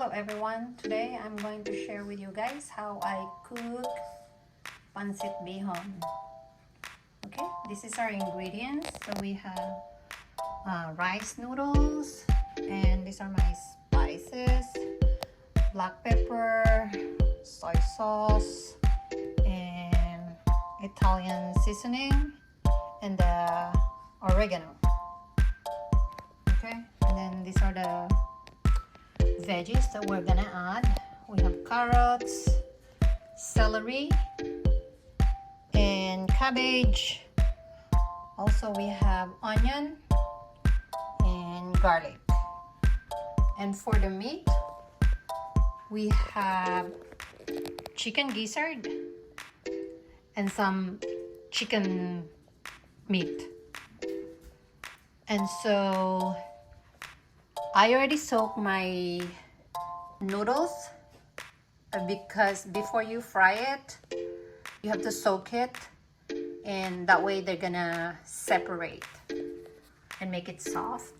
Hello everyone, today I'm going to share with you guys how I cook Pancit Bihon. Okay, this is our ingredients. So we have rice noodles, and these are my spices: black pepper, soy sauce, and Italian seasoning, and the oregano. Okay, and then these are the veggies that we're gonna add. We have carrots, celery, and cabbage. Also we have onion and garlic. And for the meat, we have chicken gizzard and some chicken meat. And so I already soaked my noodles because before you fry it, you have to soak it, and that way they're gonna separate and make it soft.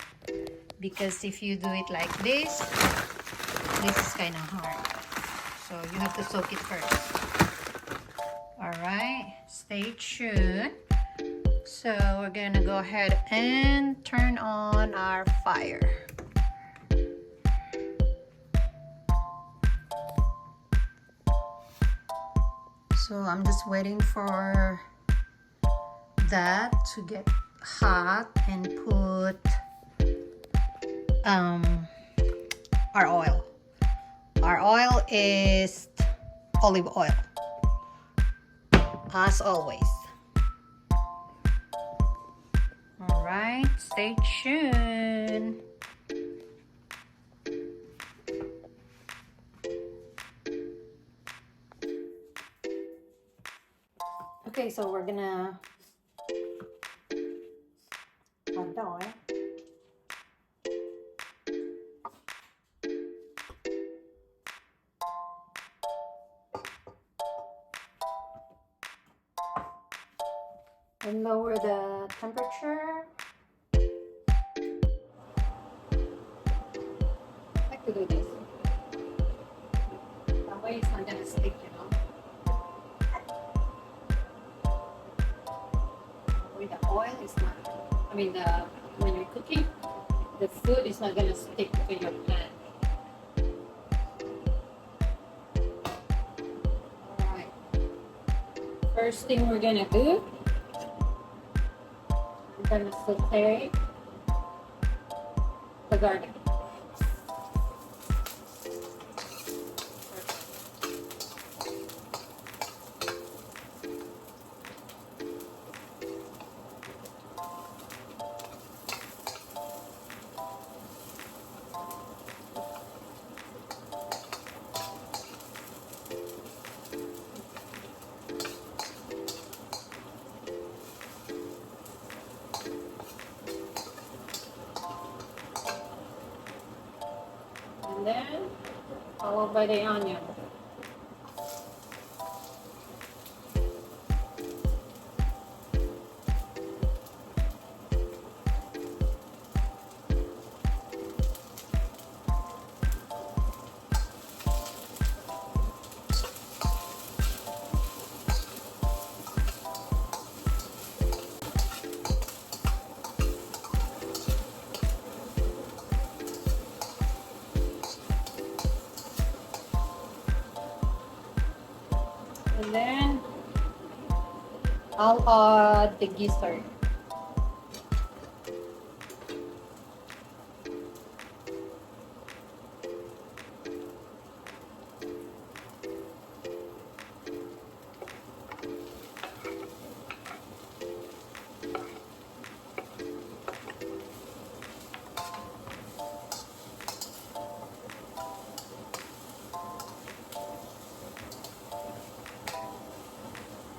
Because if you do it like this is kind of hard. So you have to soak it first. Alright, stay tuned. So we're gonna go ahead and turn on our fire. So I'm just waiting for that to get hot and put our oil. Our oil is olive oil, as always. All right, stay tuned. Okay, so we're gonna add the oil. And lower the temperature. I like to do this. That way it's not gonna stick, you know. The oil is not, when you're cooking, the food is not gonna stick to your pan. Alright. First thing we're gonna do, I'm gonna saute the garlic. And then followed by the onion. And then I'll add the gizzard.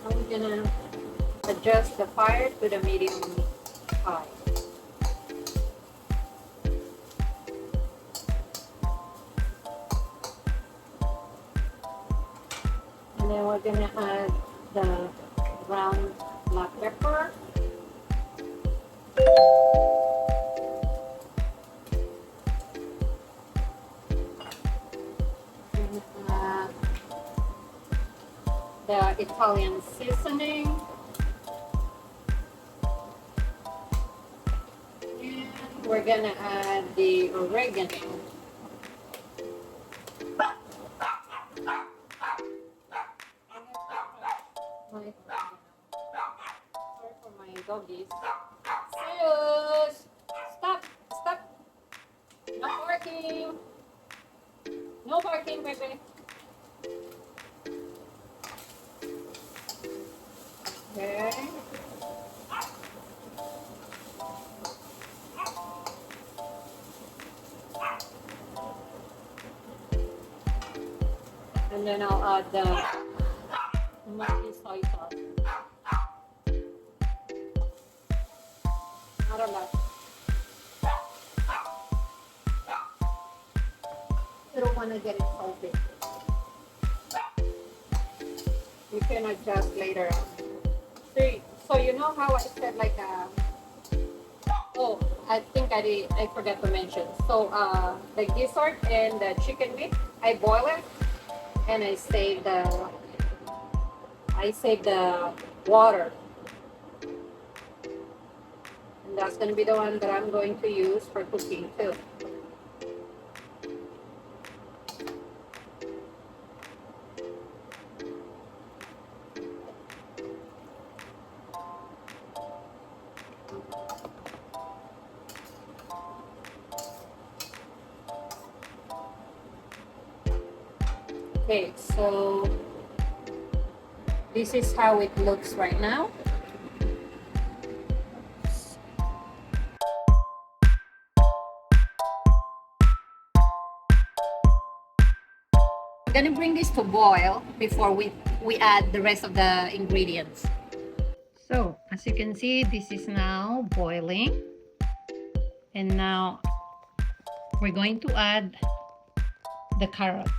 I'm gonna adjust the fire to the medium high. And then we're gonna add the ground black pepper. the Italian seasoning. And we're gonna add the oregano. Sorry for my doggies. Serious! Stop! Stop! No barking! No barking, baby! Okay. And then I'll add the monkey soy sauce. Not a lot. You don't want to get it salty. You can adjust later on. So you know how I said like oh, I think I forgot to mention. So the gizzard and the chicken meat, I boil it and I save the water. And that's gonna be the one that I'm going to use for cooking too. Okay, so this is how it looks right now. I'm gonna bring this to boil before we add the rest of the ingredients. So as you can see, this is now boiling, and now we're going to add the carrots.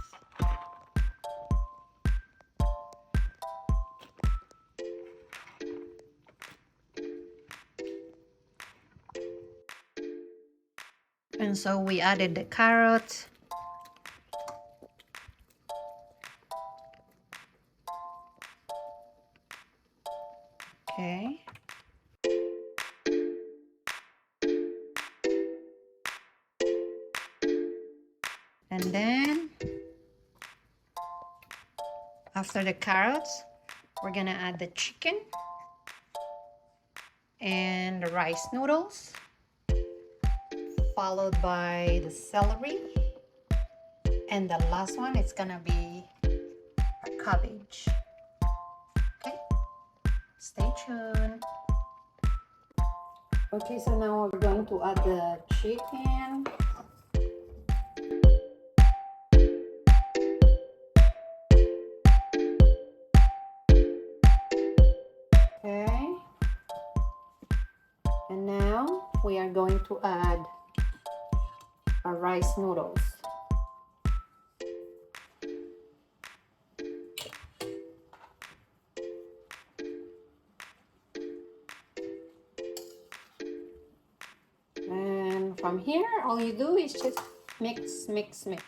And so we added the carrots. Okay. And then after the carrots, we're gonna add the chicken and the rice noodles, followed by the celery, and the last one is gonna be our cabbage. Okay, stay tuned. Okay, so now we're going to add the chicken. Okay, and now we are going to add our rice noodles. And from here, all you do is just mix, mix, mix.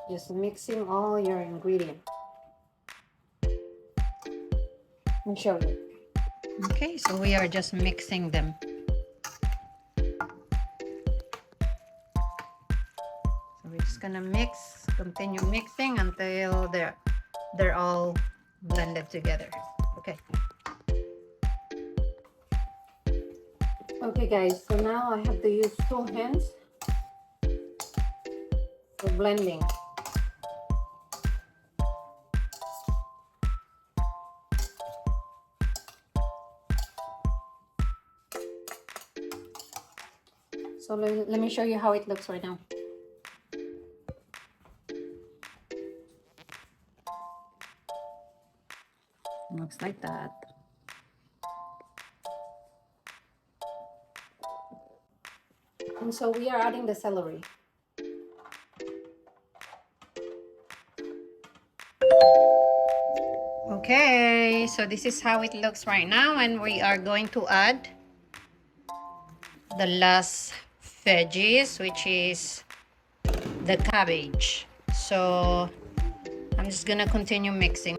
Just mixing all your ingredients. Let me show you. Okay, so we are just mixing them. So we're just gonna mix, continue mixing until they're all blended together. Okay. Okay guys, so now I have to use 2 hands for blending. So let me show you how it looks right now. Looks like that. And so we are adding the celery. Okay, so this is how it looks right now, and we are going to add the last veggies, which is the cabbage. So I'm just gonna continue mixing.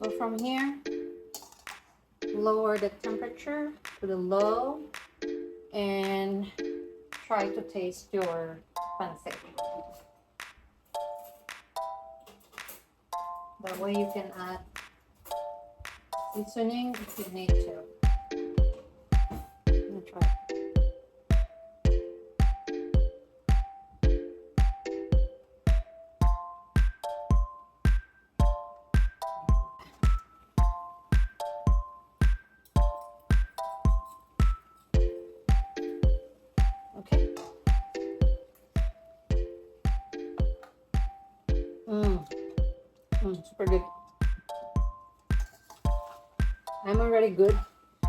So from here, lower the temperature to the low and try to taste your pancit. That way you can add seasoning if you need to. Let me try. Okay. Super good. I'm already good. I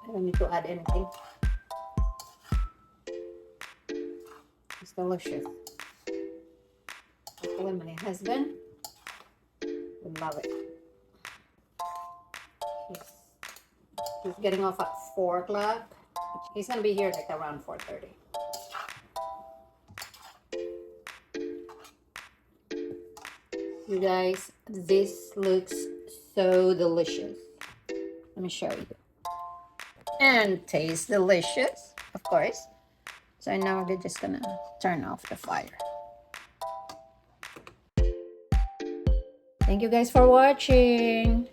don't need to add anything. It's delicious. Actually, my husband would love it. He's getting off at 4 o'clock. He's gonna be here like around 4:30. You guys, this looks so delicious. Let me show you. And tastes delicious, of course. So now they're just gonna turn off the fire. Thank you guys for watching.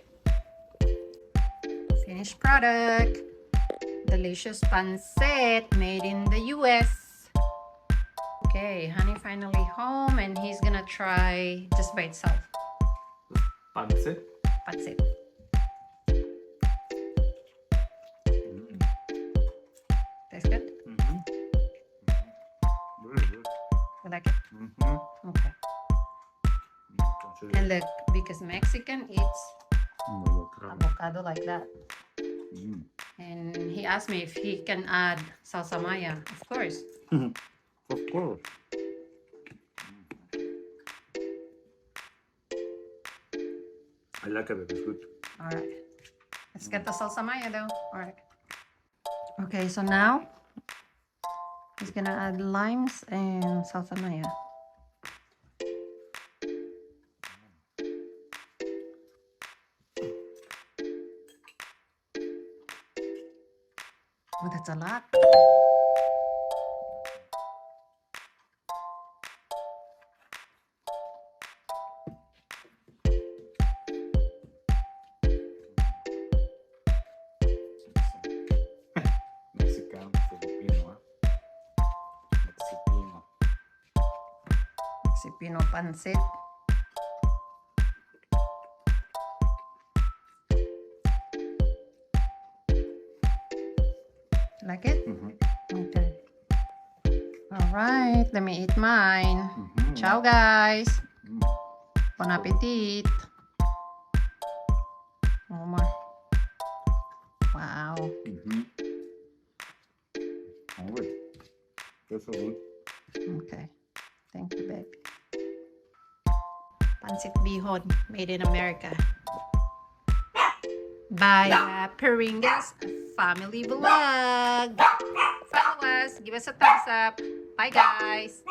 Finished product. Delicious pancit made in the US. Okay, honey finally home and he's gonna try just by itself. Pancit? Pancit. Tastes good? Very good. You like it? Okay. And look, because Mexican eats avocado like that. And he asked me if he can add salsa maya. Of course. Of course. I like it, it's good. All right. Let's get the salsa maya though. All right. Okay, so now he's gonna add limes and salsa maya. Oh, that's a lot. Mexican, Filipino, Mexipino. Filipino pancit. Like it? Okay. All right, let me eat mine. Ciao, guys. Bon appetit. One more. Wow. Oh, wait. That's so good. Okay. Thank you, babe. Pancit Bihon, made in America. By Peringas Family Vlog. Follow us. Give us a thumbs up. Bye, guys.